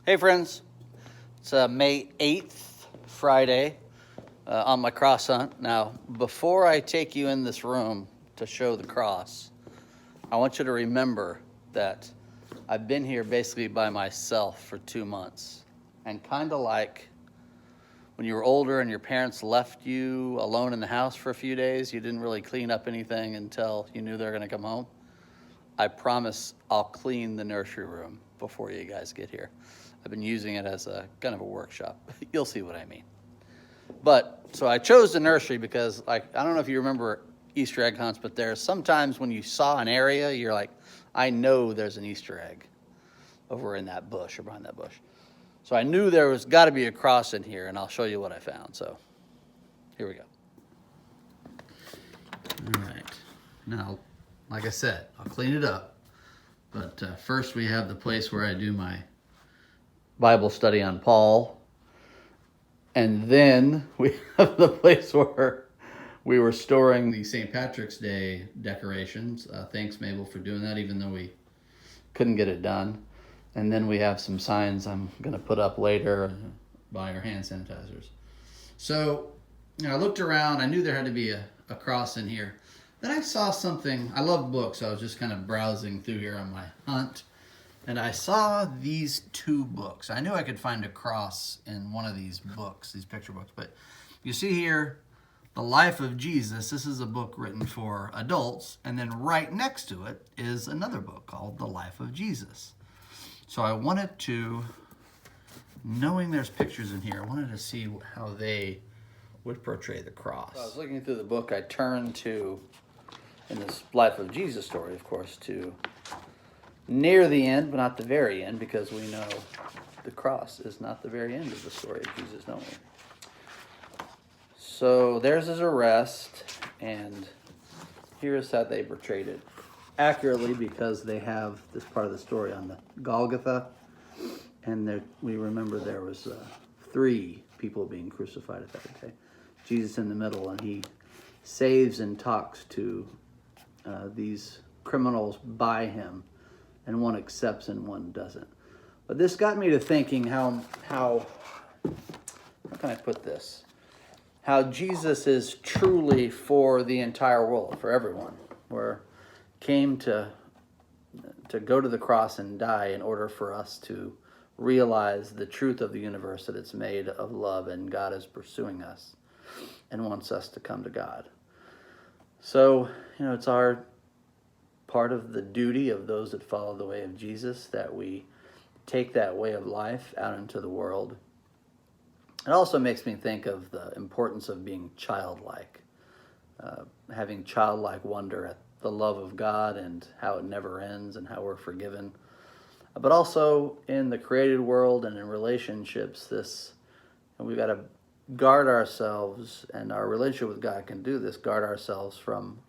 Hey friends, it's May 8th, Friday, on my cross hunt. Now, before I take you in this room to show the cross, I want you to remember that I've been here basically by myself for 2 months. And kind of like when you were older and your parents left you alone in the house for a few days, you didn't really clean up anything until you knew they were going to come home. I promise I'll clean the nursery room before you guys get here. I've been using it as a kind of a workshop. You'll see what I mean. But so I chose the nursery because, like, I don't know if you remember Easter egg hunts, but there's sometimes when you saw an area, you're like, I know there's an Easter egg over in that bush or behind that bush. So I knew there was got to be a cross in here, and I'll show you what I found. So here we go. All right. Now, like I said, I'll clean it up. But first we have the place where I do my Bible study on Paul. And then we have the place where we were storing the St. Patrick's Day decorations. Thanks, Mabel, for doing that, even though we couldn't get it done. And then we have some signs I'm going to put up later, buy our hand sanitizers. So, I looked around. I knew there had to be a cross in here. Then I saw something. I love books, so I was just kind of browsing through here on my hunt. And I saw these two books. I knew I could find a cross in one of these books, these picture books. But you see here, The Life of Jesus. This is a book written for adults. And then right next to it is another book called The Life of Jesus. So I wanted to, knowing there's pictures in here, I wanted to see how they would portray the cross. So I was looking through the book. I turned to, in this Life of Jesus story, of course, to near the end, but not the very end, because we know the cross is not the very end of the story of Jesus, don't we? So there's his arrest, and here's how they portrayed it accurately, because they have this part of the story on the Golgotha, and there, we remember there was 3 people being crucified at that day. Jesus in the middle, and he saves and talks to these criminals by him, and one accepts and one doesn't. But this got me to thinking how can I put this? How Jesus is truly for the entire world, for everyone, where came to go to the cross and die in order for us to realize the truth of the universe, that it's made of love and God is pursuing us and wants us to come to God. So, it's our part of the duty of those that follow the way of Jesus that we take that way of life out into the world. It also makes me think of the importance of being childlike, having childlike wonder at the love of God and how it never ends and how we're forgiven. But also in the created world and in relationships, we've got to guard ourselves, and our relationship with God can do this, guard ourselves from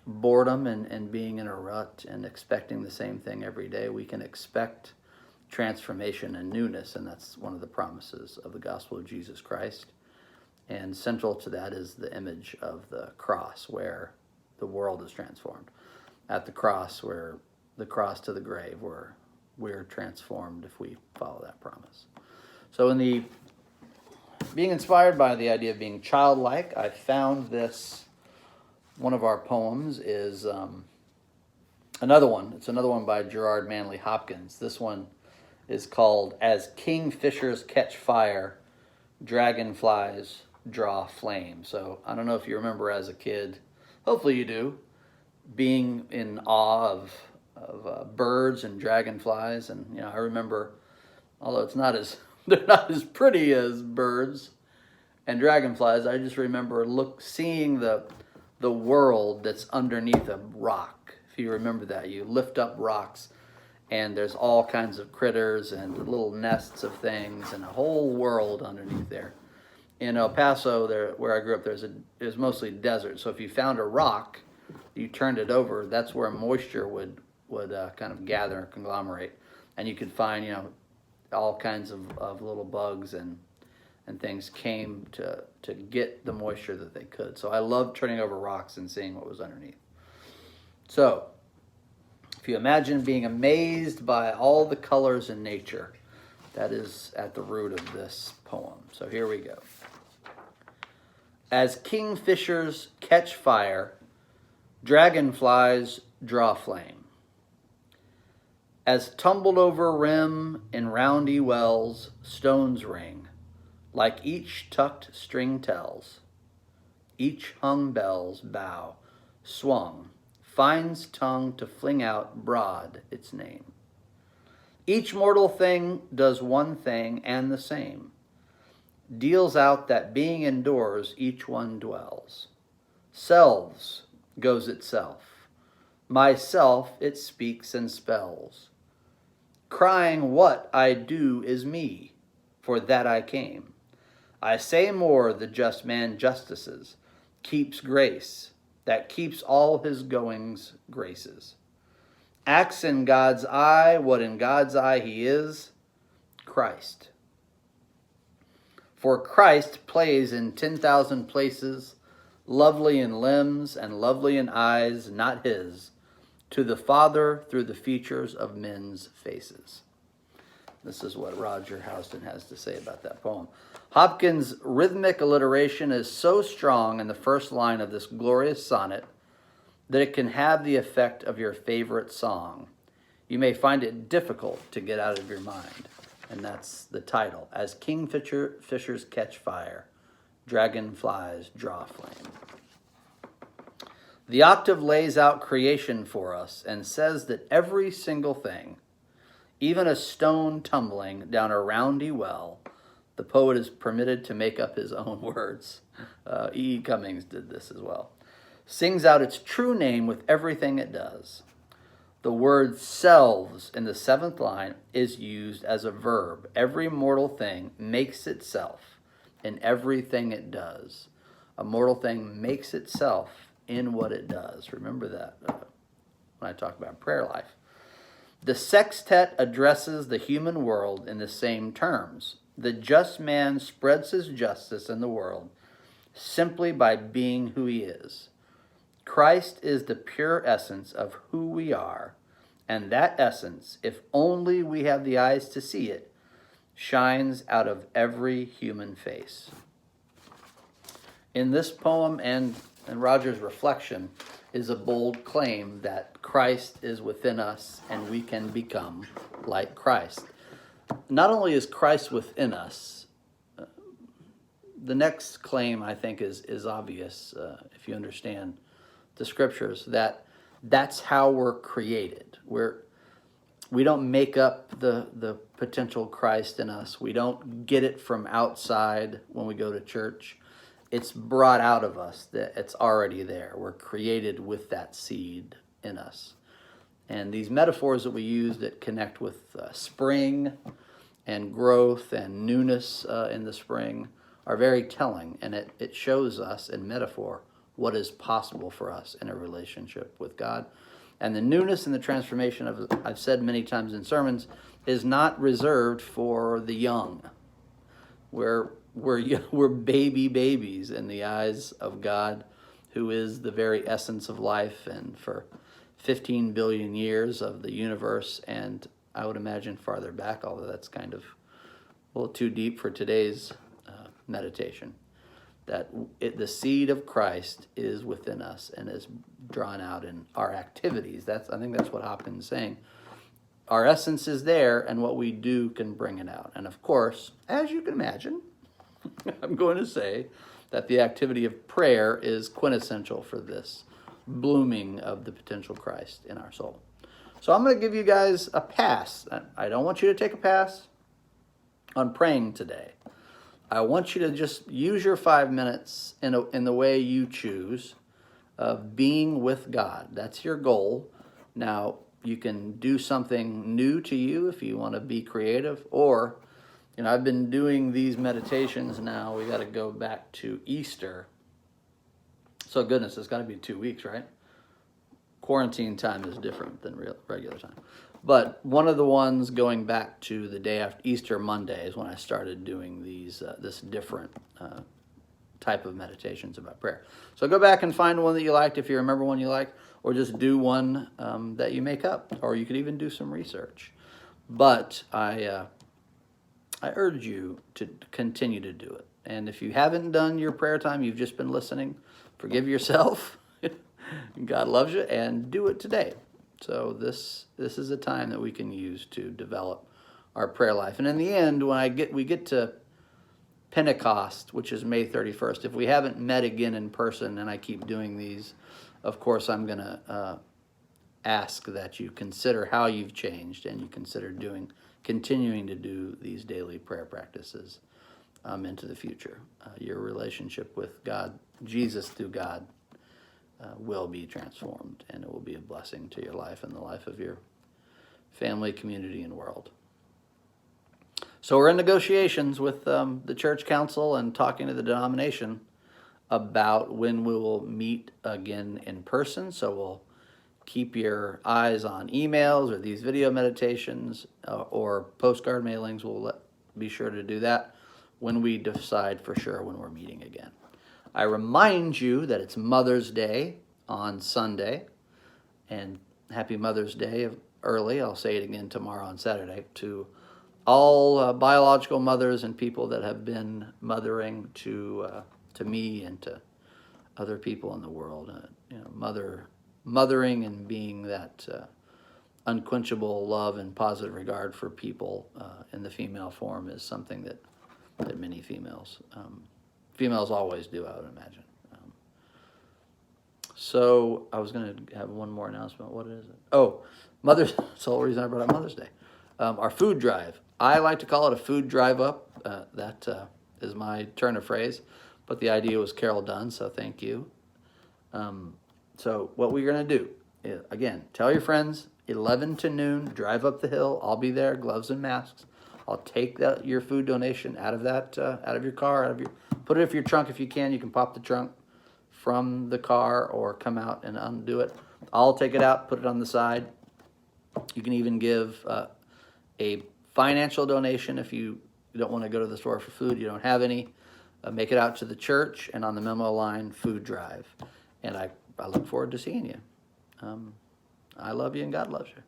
boredom and being in a rut and expecting the same thing every day. We can expect transformation and newness, and that's one of the promises of the gospel of Jesus Christ. And central to that is the image of the cross, where the world is transformed. At the cross, where the cross to the grave, where we're transformed if we follow that promise. So in the being inspired by the idea of being childlike, I found this. One of our poems is another one. It's another one by Gerard Manley Hopkins. This one is called As Kingfishers Catch Fire, Dragonflies Draw Flame. So I don't know if you remember as a kid, hopefully you do, being in awe of birds and dragonflies. And I remember, although they're not as pretty as birds and dragonflies, I just remember seeing the world that's underneath a rock. If you remember that, you lift up rocks and there's all kinds of critters and little nests of things and a whole world underneath there. In El Paso, where I grew up, there's mostly desert. So if you found a rock, you turned it over, that's where moisture would kind of gather and conglomerate. And you could find, all kinds of little bugs and things came to get the moisture that they could. So I loved turning over rocks and seeing what was underneath. So If you imagine being amazed by all the colors in nature, that is at the root of this poem. So here we go. As kingfishers catch fire, dragonflies draw flame. As tumbled over rim in roundy wells, stones ring, like each tucked string tells. Each hung bell's bow, swung, finds tongue to fling out broad its name. Each mortal thing does one thing and the same, deals out that being indoors each one dwells. Selves goes itself, myself it speaks and spells, crying what I do is me, for that I came. I say more, the just man justices, keeps grace, that keeps all his goings graces. Acts in God's eye what in God's eye he is, Christ. For Christ plays in 10,000 places, lovely in limbs and lovely in eyes, not his, to the Father through the features of men's faces. This is what Roger Houston has to say about that poem. Hopkins' rhythmic alliteration is so strong in the first line of this glorious sonnet that it can have the effect of your favorite song. You may find it difficult to get out of your mind. And that's the title. As kingfishers catch fire, dragonflies draw flame. The octave lays out creation for us and says that every single thing, even a stone tumbling down a roundy well, the poet is permitted to make up his own words. E. Cummings did this as well. Sings out its true name with everything it does. The word selves in the 7th line is used as a verb. Every mortal thing makes itself in everything it does. A mortal thing makes itself in what it does. Remember that when I talk about prayer life. The sextet addresses the human world in the same terms. The just man spreads his justice in the world simply by being who he is. Christ is the pure essence of who we are, and that essence, if only we have the eyes to see it, shines out of every human face. In this poem and Roger's reflection is a bold claim that Christ is within us and we can become like Christ. Not only is Christ within us, the next claim I think is obvious if you understand the scriptures, that's how we're created. We don't make up the potential Christ in us. We don't get it from outside when we go to church. It's brought out of us, that it's already there. We're created with that seed in us. And these metaphors that we use that connect with spring and growth and newness in the spring are very telling, and it shows us in metaphor what is possible for us in a relationship with God. And the newness and the transformation of, I've said many times in sermons, is not reserved for the young. We're babies in the eyes of God, who is the very essence of life, and for 15 billion years of the universe, and I would imagine farther back, although that's kind of a little too deep for today's meditation. That the seed of Christ is within us and is drawn out in our activities. I think that's what Hopkins is saying. Our essence is there, and what we do can bring it out. And of course, as you can imagine, I'm going to say that the activity of prayer is quintessential for this blooming of the potential Christ in our soul. So I'm going to give you guys a pass. I don't want you to take a pass on praying today. I want you to just use your 5 minutes in the way you choose of being with God. That's your goal. Now, you can do something new to you if you want to be creative, or, I've been doing these meditations now. We got to go back to Easter. So goodness, it's got to be 2 weeks, right? Quarantine time is different than regular time. But one of the ones going back to the day after Easter Monday is when I started doing this different type of meditations about prayer. So go back and find one that you liked if you remember one you liked. or just do one that you make up, or you could even do some research. But I urge you to continue to do it. And if you haven't done your prayer time, you've just been listening, forgive yourself. God loves you, and do it today. So this is a time that we can use to develop our prayer life. And in the end, when we get to Pentecost, which is May 31st, if we haven't met again in person, and I keep doing these, of course, I'm going to ask that you consider how you've changed, and you consider continuing to do these daily prayer practices into the future. Your relationship with God, Jesus through God, will be transformed, and it will be a blessing to your life and the life of your family, community, and world. So we're in negotiations with the church council and talking to the denomination about when we will meet again in person. So we'll keep your eyes on emails or these video meditations or postcard mailings. We'll be sure to do that when we decide for sure when we're meeting again. I remind you that it's Mother's Day on Sunday, and happy Mother's Day early. I'll say it again tomorrow on Saturday to all biological mothers and people that have been mothering to me and to other people in the world. Mothering and being that unquenchable love and positive regard for people in the female form is something that many females always do, I would imagine. So I was going to have one more announcement. What is it? Oh, Mother's. That's the whole reason I brought up Mother's Day. Our food drive. I like to call it a food drive up. That is my turn of phrase, but the idea was Carol Dunn, so thank you. So what we're going to do is, again, tell your friends, 11 to noon, drive up the hill. I'll be there, gloves and masks. I'll take your food donation out of your car, put it in your trunk if you can. You can pop the trunk from the car or come out and undo it. I'll take it out, put it on the side. You can even give a financial donation if you don't want to go to the store for food, you don't have any. Make it out to the church, and on the memo line, food drive. And I look forward to seeing you. I love you, and God loves you.